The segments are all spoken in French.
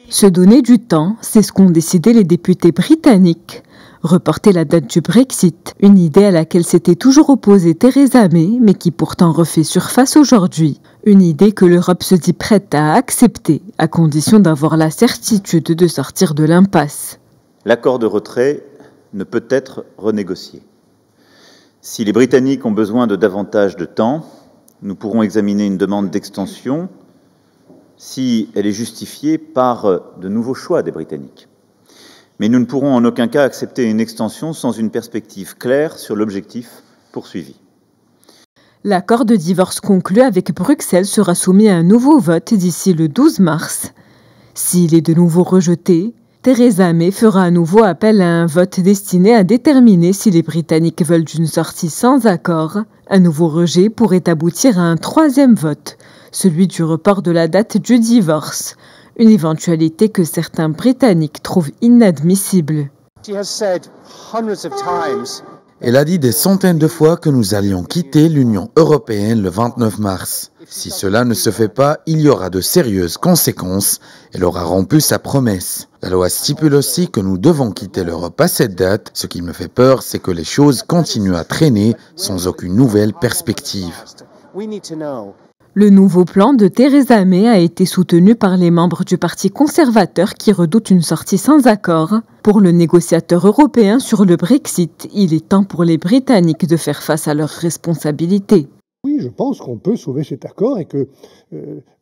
Se donner du temps, c'est ce qu'ont décidé les députés britanniques. Reporter la date du Brexit, une idée à laquelle s'était toujours opposée Theresa May, mais qui pourtant refait surface aujourd'hui. Une idée que l'Europe se dit prête à accepter, à condition d'avoir la certitude de sortir de l'impasse. L'accord de retrait ne peut être renégocié. Si les Britanniques ont besoin de davantage de temps, nous pourrons examiner une demande d'extension si elle est justifiée par de nouveaux choix des Britanniques. Mais nous ne pourrons en aucun cas accepter une extension sans une perspective claire sur l'objectif poursuivi. L'accord de divorce conclu avec Bruxelles sera soumis à un nouveau vote d'ici le 12 mars. S'il est de nouveau rejeté, Theresa May fera à nouveau appel à un vote destiné à déterminer si les Britanniques veulent une sortie sans accord. Un nouveau rejet pourrait aboutir à un troisième vote, celui du report de la date du divorce, une éventualité que certains Britanniques trouvent inadmissible. Elle a dit des centaines de fois que nous allions quitter l'Union européenne le 29 mars. Si cela ne se fait pas, il y aura de sérieuses conséquences. Elle aura rompu sa promesse. La loi stipule aussi que nous devons quitter l'Europe à cette date. Ce qui me fait peur, c'est que les choses continuent à traîner sans aucune nouvelle perspective. Le nouveau plan de Theresa May a été soutenu par les membres du Parti conservateur qui redoutent une sortie sans accord. Pour le négociateur européen sur le Brexit, il est temps pour les Britanniques de faire face à leurs responsabilités. Oui, je pense qu'on peut sauver cet accord et que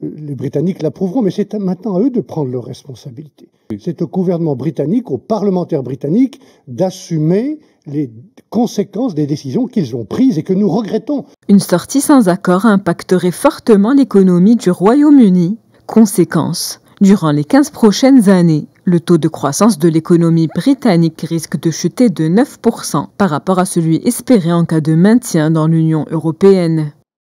les Britanniques l'approuveront, mais c'est maintenant à eux de prendre leurs responsabilités. C'est au gouvernement britannique, aux parlementaires britanniques, d'assumer les conséquences des décisions qu'ils ont prises et que nous regrettons. Une sortie sans accord impacterait fortement l'économie du Royaume-Uni. Conséquence, durant les 15 prochaines années, le taux de croissance de l'économie britannique risque de chuter de 9% par rapport à celui espéré en cas de maintien dans l'Union européenne.